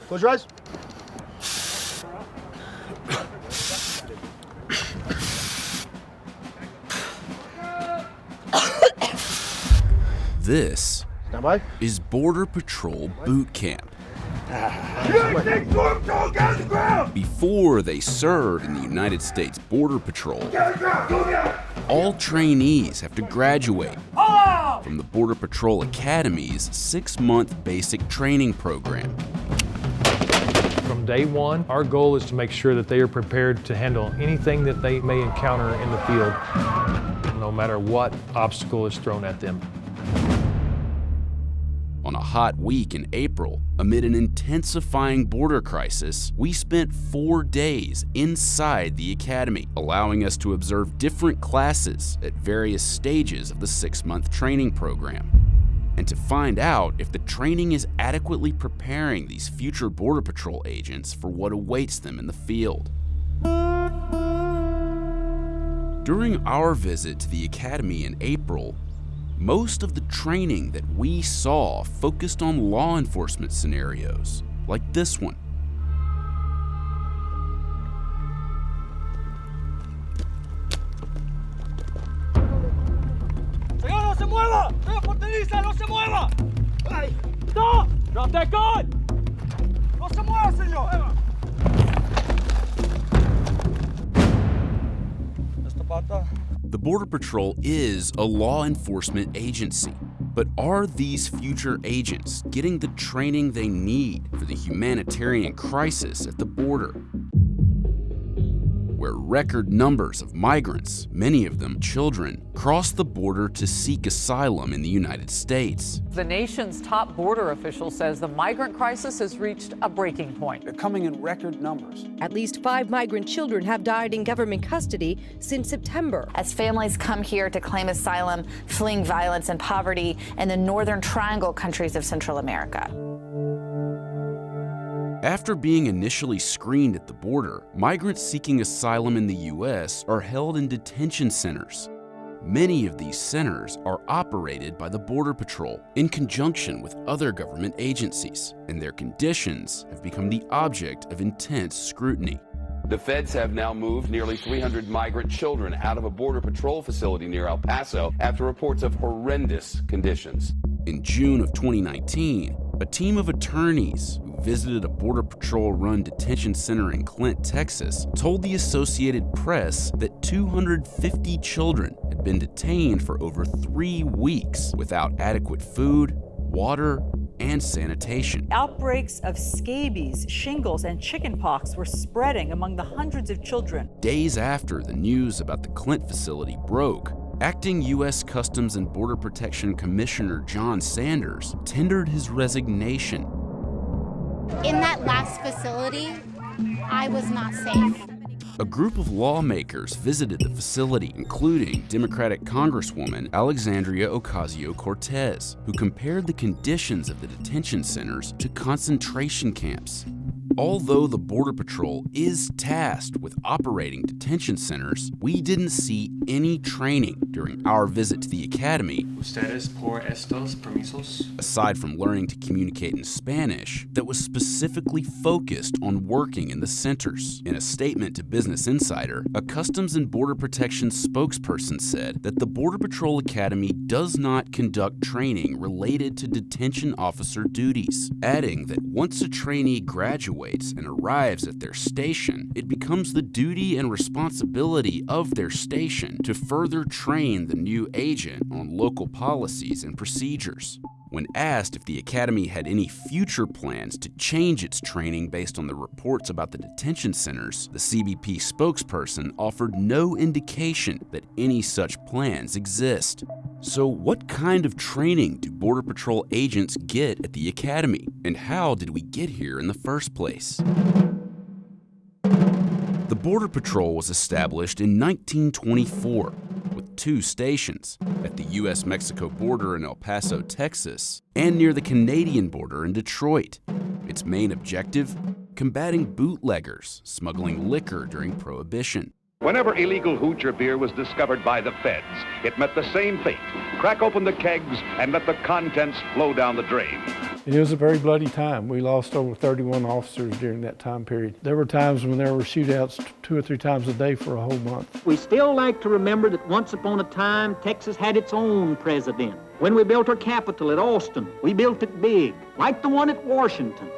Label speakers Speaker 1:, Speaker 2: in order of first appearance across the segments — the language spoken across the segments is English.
Speaker 1: Close your eyes.
Speaker 2: This
Speaker 1: Stand by.
Speaker 2: is Border Patrol Boot Camp. Before they serve in the United States Border Patrol, all trainees have to graduate from the Border Patrol Academy's 6-month basic training program.
Speaker 3: From day one, our goal is to make sure that they are prepared to handle anything that they may encounter in the field, no matter what obstacle is thrown at them.
Speaker 2: On a hot week in April, amid an intensifying border crisis, we spent 4 days inside the academy, allowing us to observe different classes at various stages of the 6-month training program, and to find out if the training is adequately preparing these future Border Patrol agents for what awaits them in the field. During our visit to the academy in April, most of the training that we saw focused on law enforcement scenarios, like this one.
Speaker 4: ¡Señor, no se mueva! ¡Señor porterista, no se mueva! ¡Ay! ¡No! ¡Drop that gun! ¡No se mueva, señor!
Speaker 2: The Border Patrol is a law enforcement agency, but are these future agents getting the training they need for the humanitarian crisis at the border, where record numbers of migrants, many of them children, cross the border to seek asylum in the United States?
Speaker 5: The nation's top border official says the migrant crisis has reached a breaking point.
Speaker 6: They're coming in record numbers.
Speaker 7: At least 5 migrant children have died in government custody since September.
Speaker 8: As families come here to claim asylum, fleeing violence and poverty in the Northern Triangle countries of Central America.
Speaker 2: After being initially screened at the border, migrants seeking asylum in the U.S. are held in detention centers. Many of these centers are operated by the Border Patrol in conjunction with other government agencies, and their conditions have become the object of intense scrutiny.
Speaker 9: The feds have now moved nearly 300 migrant children out of a Border Patrol facility near El Paso after reports of horrendous conditions.
Speaker 2: In June of 2019, a team of attorneys who visited a Border Patrol-run detention center in Clint, Texas, told the Associated Press that 250 children had been detained for over 3 weeks without adequate food, water, and sanitation.
Speaker 10: Outbreaks of scabies, shingles, and chickenpox were spreading among the hundreds of children.
Speaker 2: Days after the news about the Clint facility broke, Acting U.S. Customs and Border Protection Commissioner John Sanders tendered his resignation.
Speaker 11: In that last facility, I was not safe.
Speaker 2: A group of lawmakers visited the facility, including Democratic Congresswoman Alexandria Ocasio-Cortez, who compared the conditions of the detention centers to concentration camps. Although the Border Patrol is tasked with operating detention centers, we didn't see any training during our visit to the academy.
Speaker 12: Ustedes por estos permisos?
Speaker 2: Aside from learning to communicate in Spanish, that was specifically focused on working in the centers. In a statement to Business Insider, a Customs and Border Protection spokesperson said that the Border Patrol Academy does not conduct training related to detention officer duties, adding that once a trainee graduates and arrives at their station, it becomes the duty and responsibility of their station to further train the new agent on local policies and procedures. When asked if the academy had any future plans to change its training based on the reports about the detention centers, the CBP spokesperson offered no indication that any such plans exist. So what kind of training do Border Patrol agents get at the academy? And how did we get here in the first place? The Border Patrol was established in 1924 with 2 stations, at the U.S.-Mexico border in El Paso, Texas, and near the Canadian border in Detroit. Its main objective? Combating bootleggers smuggling liquor during Prohibition.
Speaker 13: Whenever illegal hooch or beer was discovered by the feds, it met the same fate. Crack open the kegs and let the contents flow down the drain.
Speaker 1: It was a very bloody time. We lost over 31 officers during that time period. There were times when there were shootouts 2 or 3 times a day for a whole month.
Speaker 14: We still like to remember that once upon a time, Texas had its own president. When we built our capital at Austin, we built it big, like the one at Washington.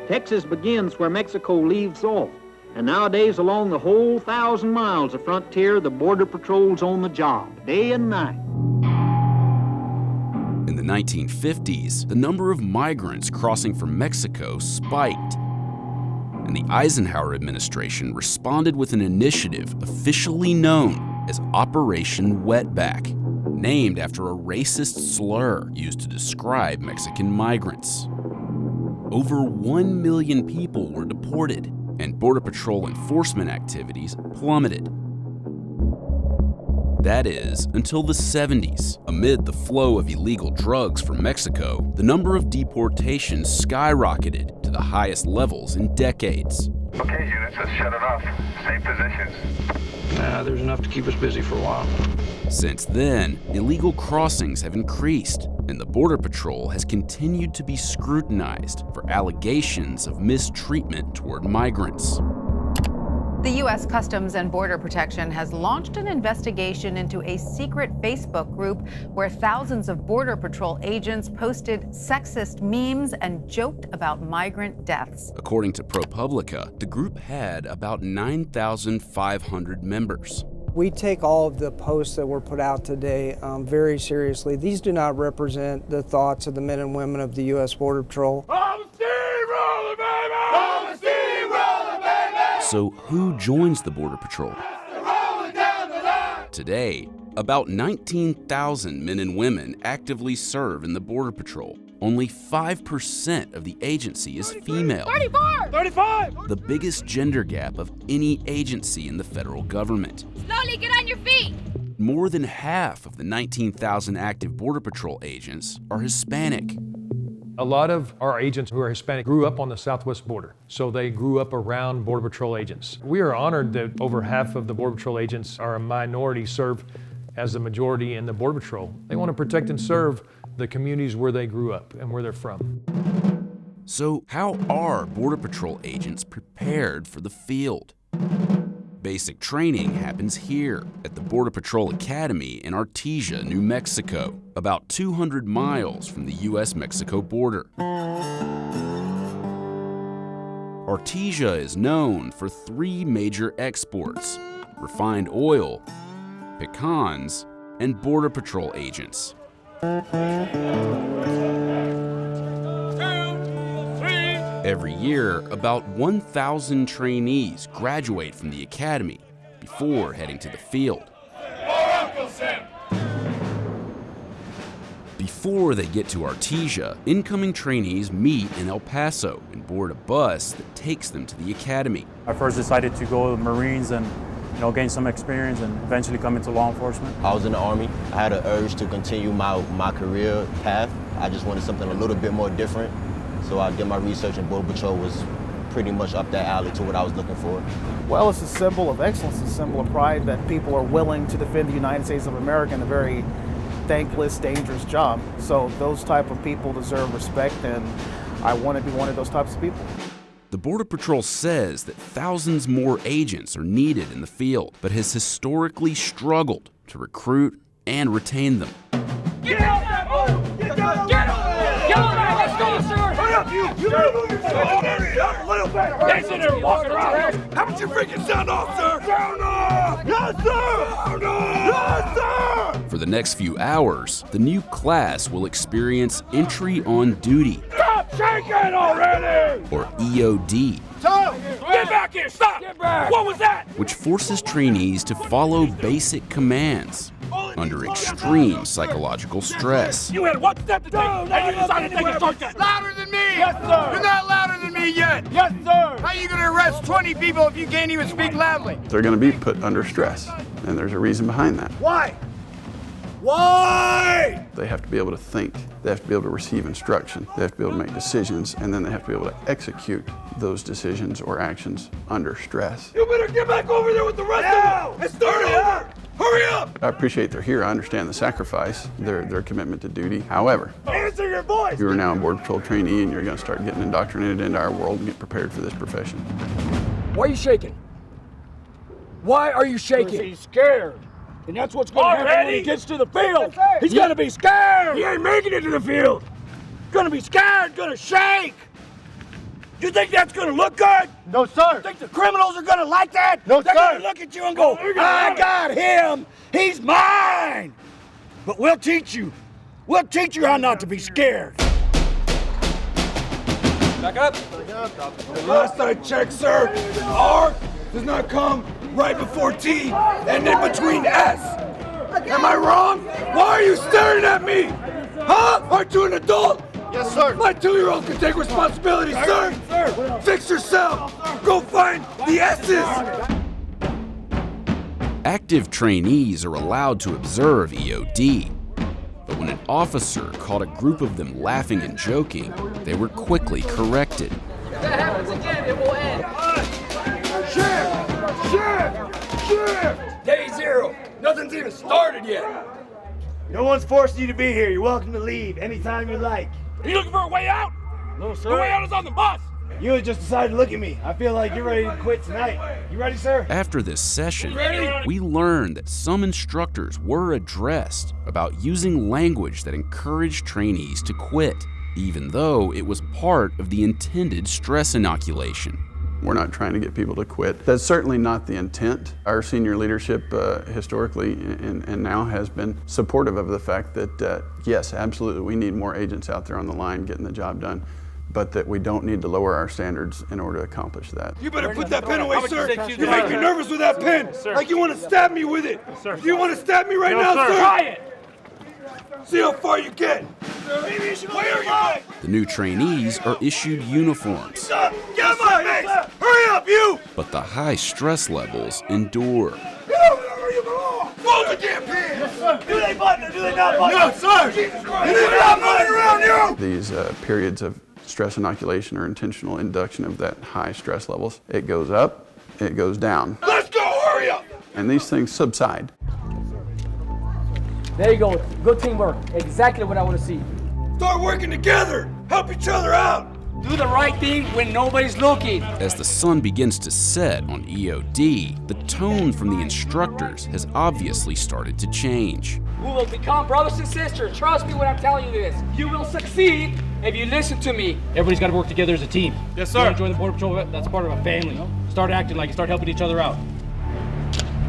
Speaker 14: Texas begins where Mexico leaves off. And nowadays, along the whole 1,000 miles of frontier, the Border Patrol's on the job, day and night.
Speaker 2: In the 1950s, the number of migrants crossing from Mexico spiked, and the Eisenhower administration responded with an initiative officially known as Operation Wetback, named after a racist slur used to describe Mexican migrants. Over 1 million people were deported, and Border Patrol enforcement activities plummeted. That is, until the 70s. Amid the flow of illegal drugs from Mexico, the number of deportations skyrocketed to the highest levels in decades.
Speaker 15: Okay, units, let's shut it off. Same positions.
Speaker 16: Nah, there's enough to keep us busy for a while.
Speaker 2: Since then, illegal crossings have increased, and the Border Patrol has continued to be scrutinized for allegations of mistreatment toward migrants.
Speaker 5: The U.S. Customs and Border Protection has launched an investigation into a secret Facebook group where thousands of Border Patrol agents posted sexist memes and joked about migrant deaths.
Speaker 2: According to ProPublica, the group had about 9,500 members.
Speaker 17: We take all of the posts that were put out today very seriously. These do not represent the thoughts of the men and women of the U.S. Border Patrol.
Speaker 2: So who joins the Border Patrol? Today, about 19,000 men and women actively serve in the Border Patrol. Only 5% of the agency is female.
Speaker 4: 35!
Speaker 2: The biggest gender gap of any agency in the federal government.
Speaker 11: Slowly get on your feet!
Speaker 2: More than half of the 19,000 active Border Patrol agents are Hispanic.
Speaker 3: A lot of our agents who are Hispanic grew up on the southwest border, so they grew up around Border Patrol agents. We are honored that over half of the Border Patrol agents are a minority, serve as the majority in the Border Patrol. They want to protect and serve the communities where they grew up and where they're from.
Speaker 2: So how are Border Patrol agents prepared for the field? Basic training happens here at the Border Patrol Academy in Artesia, New Mexico, about 200 miles from the U.S.-Mexico border. Artesia is known for 3 major exports: refined oil, pecans, and Border Patrol agents. Every year, about 1,000 trainees graduate from the academy before heading to the field. Before they get to Artesia, incoming trainees meet in El Paso and board a bus that takes them to the academy.
Speaker 18: I first decided to go to the Marines and gain some experience and eventually come into law enforcement.
Speaker 19: I was in the Army. I had an urge to continue my career path. I just wanted something a little bit more different. So I did my research, and Border Patrol was pretty much up that alley to what I was looking for.
Speaker 20: Well, it's a symbol of excellence, a symbol of pride that people are willing to defend the United States of America in a very thankless, dangerous job. So those type of people deserve respect, and I want to be one of those types of people.
Speaker 2: The Border Patrol says that thousands more agents are needed in the field, but has historically struggled to recruit and retain them.
Speaker 4: Get out that boat! Get down! Get on! Get on! Let's go, sir! Hurry up, you better move yourself! A little bit! Get in there, walking around! How about you freaking sound off, sir? Sound off! Yes, sir! Sound off! Yes, sir!
Speaker 2: For the next few hours, the new class will experience entry on duty.
Speaker 4: Stop shaking already!
Speaker 2: Or EOD.
Speaker 4: Tom! Get back here! Stop! Get back! What was that?
Speaker 2: Which forces trainees to follow basic commands under extreme psychological stress.
Speaker 4: You had one step to take, and you decided to take a shortcut.
Speaker 21: Louder than me!
Speaker 4: Yes, sir!
Speaker 21: You're not louder than me yet!
Speaker 4: Yes, sir!
Speaker 21: How are you gonna arrest 20 people if you can't even speak loudly?
Speaker 22: They're gonna be put under stress, and there's a reason behind that.
Speaker 4: Why? Why?
Speaker 22: They have to be able to think, they have to be able to receive instruction, they have to be able to make decisions, and then they have to be able to execute those decisions or actions under stress.
Speaker 4: You better get back over there with the rest of them and start over!
Speaker 21: Hurry up!
Speaker 22: I appreciate they're here. I understand the sacrifice, their commitment to duty. However,
Speaker 21: Answer your voice!
Speaker 22: you are now a Border Patrol trainee and you're going to start getting indoctrinated into our world and get prepared for this profession.
Speaker 21: Why are you shaking? Why are you shaking? He's scared. And that's what's going to happen when he gets to the field. He's going to be scared. He ain't making it to the field. Going to be scared, going to shake. You think that's going to look good? No, sir. You think the criminals are going to like that? No, They're going to look at you and go, I got him. He's mine. But we'll teach you. We'll teach you how not to be scared. Back up. The last I checked, sir, R does not come right before T and in between S. Am I wrong? Why are you staring at me? Huh? Aren't you an adult? Yes, sir. My 2-year-old can take responsibility, sir. Fix yourself. Go find the S's.
Speaker 2: Active trainees are allowed to observe EOD, but when an officer caught a group of them laughing and joking, they were quickly corrected.
Speaker 21: If that happens again, it will end. Shift! Day 0. Nothing's even started yet. No one's forcing you to be here. You're welcome to leave anytime you like. Are you looking for a way out? No, sir. The way out is on the bus. You just decided to look at me. I feel like you're ready to quit tonight. You ready, sir?
Speaker 2: After this session, we learned that some instructors were addressed about using language that encouraged trainees to quit, even though it was part of the intended stress inoculation.
Speaker 22: We're not trying to get people to quit. That's certainly not the intent. Our senior leadership historically and now has been supportive of the fact that, yes, absolutely, we need more agents out there on the line getting the job done, but that we don't need to lower our standards in order to accomplish that.
Speaker 21: You better put that pen away, sir. You make me nervous with that pen. Like you want to stab me with it. You want to stab me right now, sir? Try it. See how far you get. Maybe you should where are you?
Speaker 2: The new trainees are issued uniforms.
Speaker 21: Get out of my face! Hurry up, you!
Speaker 2: But the high stress levels endure.
Speaker 21: Get over where you belong! Fold the damn pen! Yes, sir. Do they button or do they not button? No, sir! Jesus Christ! They're not moving around you!
Speaker 22: These periods of stress inoculation or intentional induction of that high stress levels, it goes up, it goes down.
Speaker 21: Let's go, hurry up!
Speaker 22: And these things subside.
Speaker 6: There you go. Good teamwork. Exactly what I want to see.
Speaker 21: Start working together. Help each other out.
Speaker 6: Do the right thing when nobody's looking.
Speaker 2: As the sun begins to set on EOD, the tone from the instructors has obviously started to change.
Speaker 6: We will become brothers and sisters. Trust me when I'm telling you this. You will succeed if you listen to me.
Speaker 7: Everybody's got to work together as a team.
Speaker 21: Yes, sir.
Speaker 7: You join the Border Patrol, that's part of a family. Start acting like you, start helping each other out.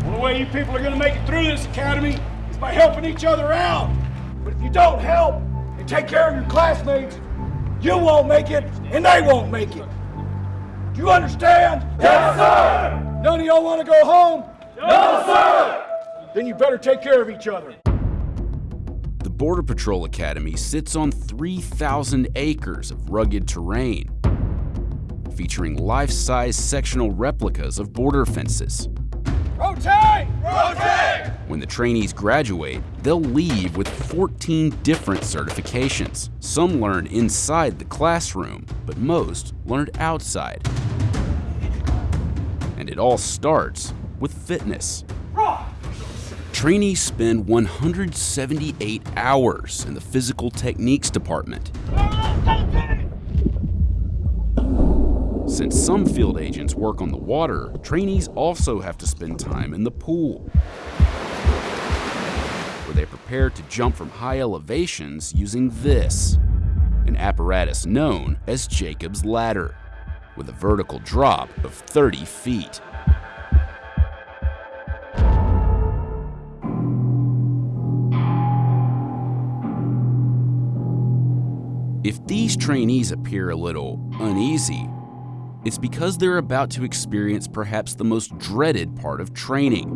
Speaker 21: The only way you people are going to make it through this academy is by helping each other out. But if you don't help and take care of your classmates, you won't make it and they won't make it. Do you understand? Yes, sir! None of y'all want to go home? No, sir! Then you better take care of each other.
Speaker 2: The Border Patrol Academy sits on 3,000 acres of rugged terrain, featuring life-size sectional replicas of border fences.
Speaker 21: Rotate! Rotate!
Speaker 2: When the trainees graduate, they'll leave with 14 different certifications. Some learned inside the classroom, but most learned outside. And it all starts with fitness. Trainees spend 178 hours in the physical techniques department. Since some field agents work on the water, trainees also have to spend time in the pool, where they prepare to jump from high elevations using this, an apparatus known as Jacob's Ladder, with a vertical drop of 30 feet. If these trainees appear a little uneasy, it's because they're about to experience perhaps the most dreaded part of training: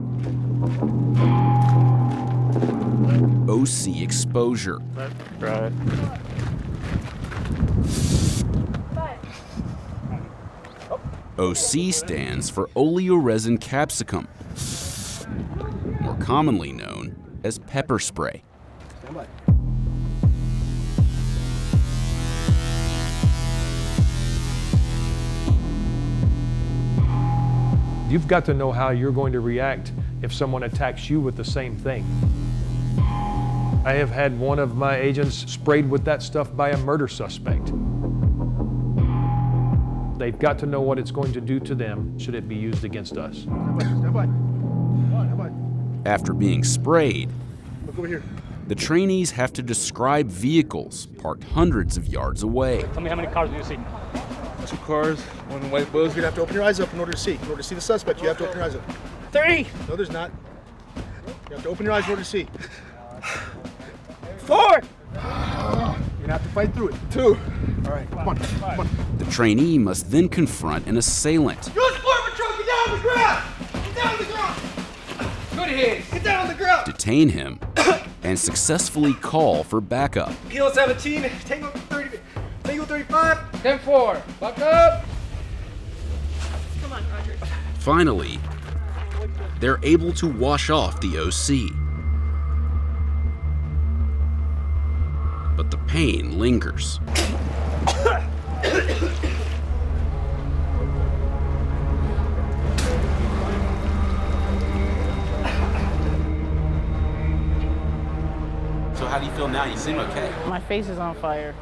Speaker 2: OC exposure.
Speaker 18: Right.
Speaker 2: OC stands for oleoresin capsicum, more commonly known as pepper spray.
Speaker 3: You've got to know how you're going to react if someone attacks you with the same thing. I have had one of my agents sprayed with that stuff by a murder suspect. They've got to know what it's going to do to them should it be used against us.
Speaker 2: After being sprayed,
Speaker 21: Look over here.
Speaker 2: the trainees have to describe vehicles parked hundreds of yards away.
Speaker 7: Tell me how many cars do you see?
Speaker 21: 2 cars, 1 white Buzz. You'd have to open your eyes up in order to see. In order to see the suspect, you have to open your eyes up.
Speaker 7: 3.
Speaker 21: No, there's not. You have to open your eyes in order to see.
Speaker 7: 4.
Speaker 21: You're gonna have to fight through it. 2. All right, come on, come on.
Speaker 2: The trainee must then confront an assailant.
Speaker 4: Border Patrol, get down on the ground! Get down on the ground! Good hit! Get down on the ground!
Speaker 2: Detain him, and successfully call for backup.
Speaker 21: Kilo 17, Tango 30, Tango 35.
Speaker 6: 10-4, back up!
Speaker 4: Come on, Roger.
Speaker 2: Finally, they're able to wash off the OC. But the pain lingers.
Speaker 8: So how do you feel now? You seem okay.
Speaker 9: My face is on fire.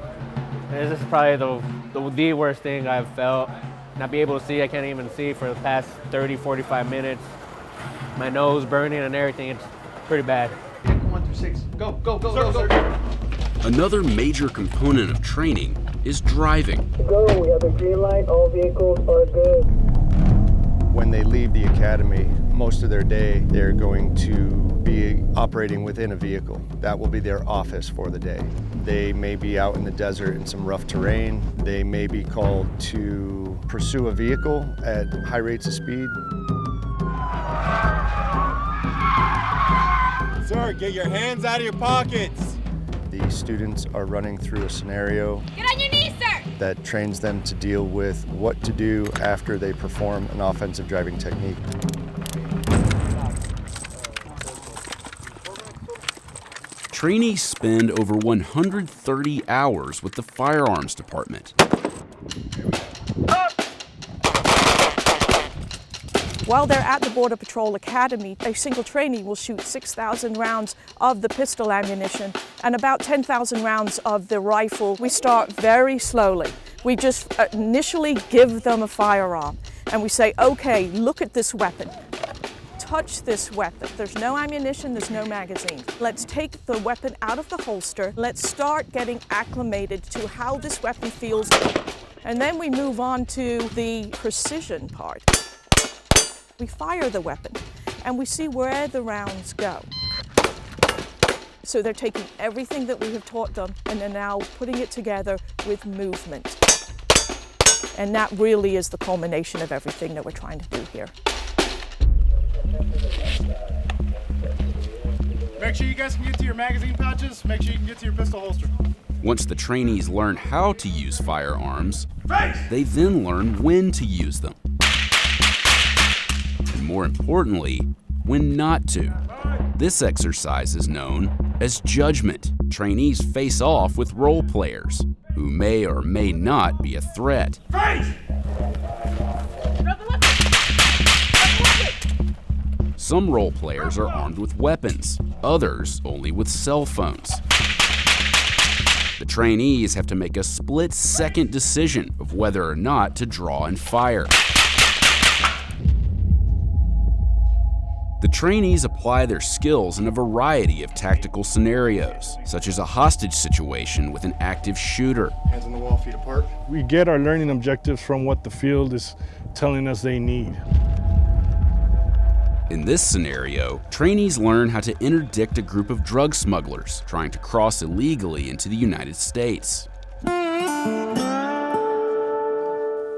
Speaker 9: This is probably the worst thing I've felt. Not be able to see, I can't even see for the past 30, 45 minutes. My nose burning and everything, it's pretty bad.
Speaker 21: 1 through 6. Go, go, go, go, go.
Speaker 2: Another major component of training is driving.
Speaker 23: Go, we have a green light, all vehicles are good.
Speaker 24: When they leave the academy, most of their day, they're going to be operating within a vehicle. That will be their office for the day. They may be out in the desert in some rough terrain. They may be called to pursue a vehicle at high rates of speed.
Speaker 25: Sir, get your hands out of your pockets.
Speaker 24: The students are running through a scenario
Speaker 11: Get on your knees, sir!
Speaker 24: that trains them to deal with what to do after they perform an offensive driving technique.
Speaker 2: Trainees spend over 130 hours with the firearms department.
Speaker 26: While they're at the Border Patrol Academy, a single trainee will shoot 6,000 rounds of the pistol ammunition and about 10,000 rounds of the rifle. We start very slowly. We just initially give them a firearm and we say, okay, look at this weapon. Touch this weapon. There's no ammunition, there's no magazine. Let's take the weapon out of the holster. Let's start getting acclimated to how this weapon feels. And then we move on to the precision part. We fire the weapon and we see where the rounds go. So they're taking everything that we have taught them and they're now putting it together with movement. And that really is the culmination of everything that we're trying to do here.
Speaker 21: Make sure you guys can get to your magazine pouches. Make sure you can get to your pistol holster.
Speaker 2: Once the trainees learn how to use firearms, they then learn when to use them. And more importantly, when not to. This exercise is known as judgment. Trainees face off with role players who may or may not be a threat. Some role players are armed with weapons, others only with cell phones. The trainees have to make a split-second decision of whether or not to draw and fire. The trainees apply their skills in a variety of tactical scenarios, such as a hostage situation with an active shooter.
Speaker 21: Hands on the wall, feet apart.
Speaker 1: We get our learning objectives from what the field is telling us they need.
Speaker 2: In this scenario, trainees learn how to interdict a group of drug smugglers trying to cross illegally into the United States.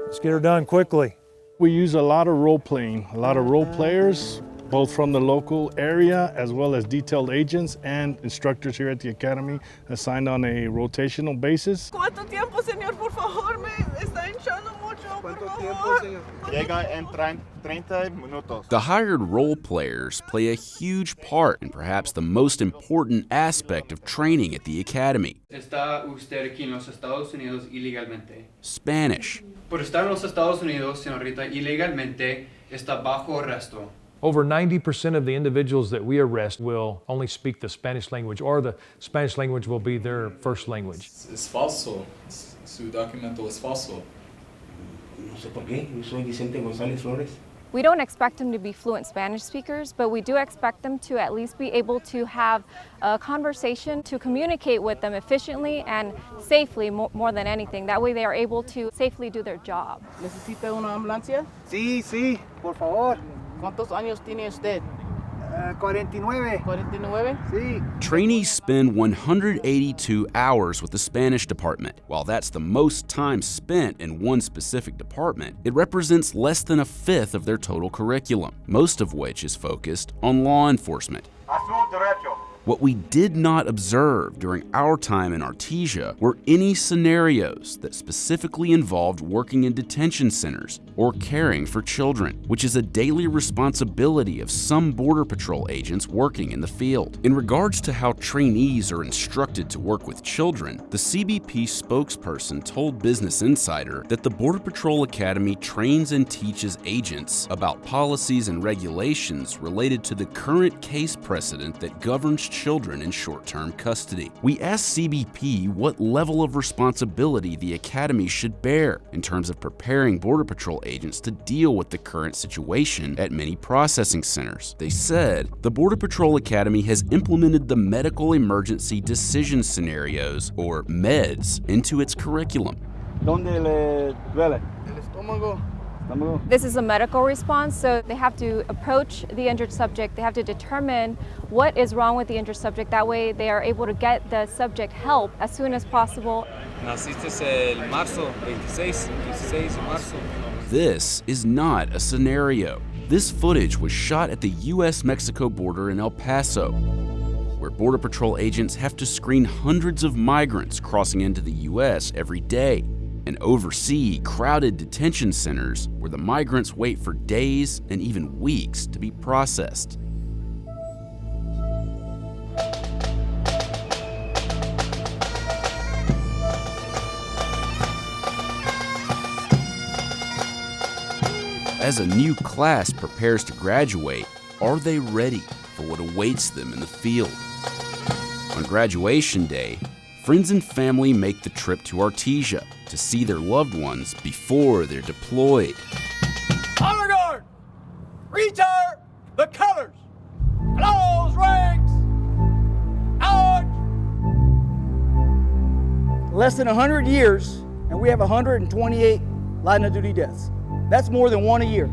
Speaker 27: Let's get her done quickly.
Speaker 1: We use a lot of role playing, a lot of role players, both from the local area as well as detailed agents and instructors here at the academy assigned on a rotational basis.
Speaker 26: ¿Cuánto tiempo, señor? Por favor, me está hinchando mucho, por favor.
Speaker 25: Llega en 30 minutos.
Speaker 2: The hired role players play a huge part in perhaps the most important aspect of training at the academy:
Speaker 12: ¿Está usted aquí en los Estados Unidos ilegalmente?
Speaker 2: Spanish.
Speaker 12: Por estar en los Estados Unidos, señorita, ilegalmente, está bajo arresto.
Speaker 3: Over 90% of the individuals that we arrest will only speak the Spanish language, or the Spanish language will be their first language.
Speaker 5: Es falso. Su documento es falso.
Speaker 8: No sé por qué. Yo soy Vicente González Flores.
Speaker 10: We don't expect them to be fluent Spanish speakers, but we do expect them to at least be able to have a conversation, to communicate with them efficiently and safely more than anything. That way they are able to safely do their job.
Speaker 13: ¿Necesita una ambulancia?
Speaker 14: Sí, sí, por favor.
Speaker 13: ¿Cuántos años tiene usted?
Speaker 14: 49.
Speaker 13: 49?
Speaker 14: Sí.
Speaker 2: Trainees spend 182 hours with the Spanish department. While that's the most time spent in one specific department, it represents less than a fifth of their total curriculum, most of which is focused on law enforcement.
Speaker 25: Azul derecho.
Speaker 2: What we did not observe during our time in Artesia were any scenarios that specifically involved working in detention centers or caring for children, which is a daily responsibility of some Border Patrol agents working in the field. In regards to how trainees are instructed to work with children, the CBP spokesperson told Business Insider that the Border Patrol Academy trains and teaches agents about policies and regulations related to the current case precedent that governs children in short-term custody. We asked CBP what level of responsibility the Academy should bear in terms of preparing Border Patrol agents to deal with the current situation at many processing centers. They said the Border Patrol Academy has implemented the medical emergency decision scenarios, or MEDS, into its curriculum.
Speaker 14: ¿Dónde le duele?
Speaker 13: El estómago.
Speaker 10: This is a medical response, so they have to approach the injured subject. They have to determine what is wrong with the injured subject. That way they are able to get the subject help as soon as possible.
Speaker 5: Naciste el marzo 16 de marzo.
Speaker 2: This is not a scenario. This footage was shot at the US-Mexico border in El Paso, where Border Patrol agents have to screen hundreds of migrants crossing into the US every day and oversee crowded detention centers where the migrants wait for days and even weeks to be processed. As a new class prepares to graduate, are they ready for what awaits them in the field? On graduation day, friends and family make the trip to Artesia to see their loved ones before they're deployed.
Speaker 21: Honor guard! Retire the colors! Close ranks! Out!
Speaker 13: Less than 100 years, and we have 128 line of duty deaths. That's more than one a year.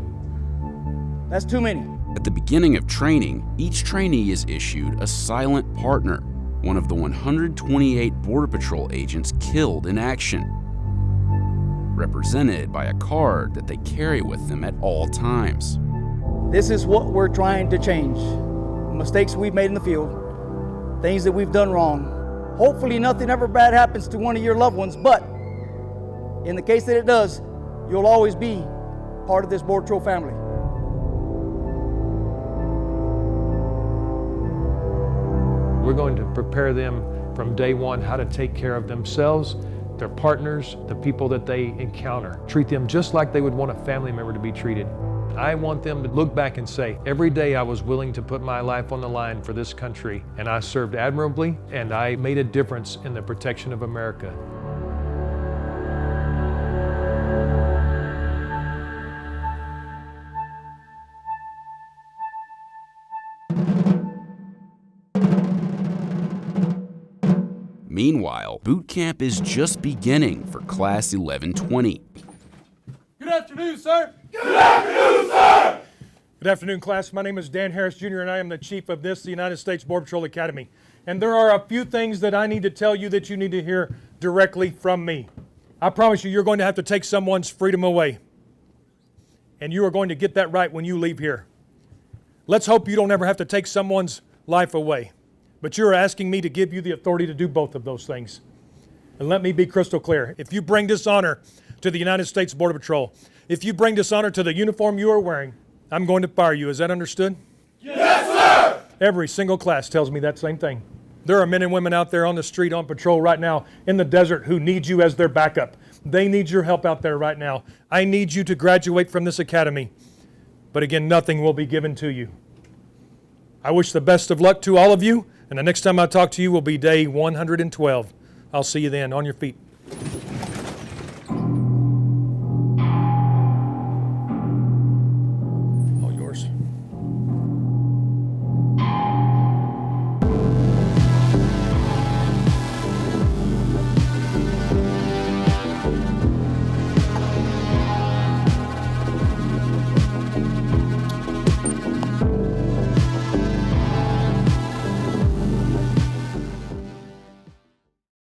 Speaker 13: That's too many.
Speaker 2: At the beginning of training, each trainee is issued a silent partner, one of the 128 Border Patrol agents killed in action, represented by a card that they carry with them at all times.
Speaker 13: This is what we're trying to change. Mistakes we've made in the field, things that we've done wrong. Hopefully nothing ever bad happens to one of your loved ones, but in the case that it does, you'll always be part of this Border Patrol family.
Speaker 3: We're going to prepare them from day one how to take care of themselves, their partners, the people that they encounter. Treat them just like they would want a family member to be treated. I want them to look back and say, every day I was willing to put my life on the line for this country, and I served admirably, and I made a difference in the protection of America.
Speaker 2: Meanwhile, boot camp is just beginning for Class 1120.
Speaker 21: Good afternoon, sir.
Speaker 27: Good afternoon, sir! Good afternoon, class. My name is Dan Harris, Jr., and I am the chief of the United States Border Patrol Academy. And there are a few things that I need to tell you that you need to hear directly from me. I promise you, you're going to have to take someone's freedom away. And you are going to get that right when you leave here. Let's hope you don't ever have to take someone's life away. But you're asking me to give you the authority to do both of those things. And let me be crystal clear. If you bring dishonor to the United States Border Patrol, if you bring dishonor to the uniform you are wearing, I'm going to fire you. Is that understood?
Speaker 21: Yes, sir!
Speaker 27: Every single class tells me that same thing. There are men and women out there on the street on patrol right now in the desert who need you as their backup. They need your help out there right now. I need you to graduate from this academy but again, nothing will be given to you. I wish the best of luck to all of you, and the next time I talk to you will be day 112. I'll see you then. On your feet.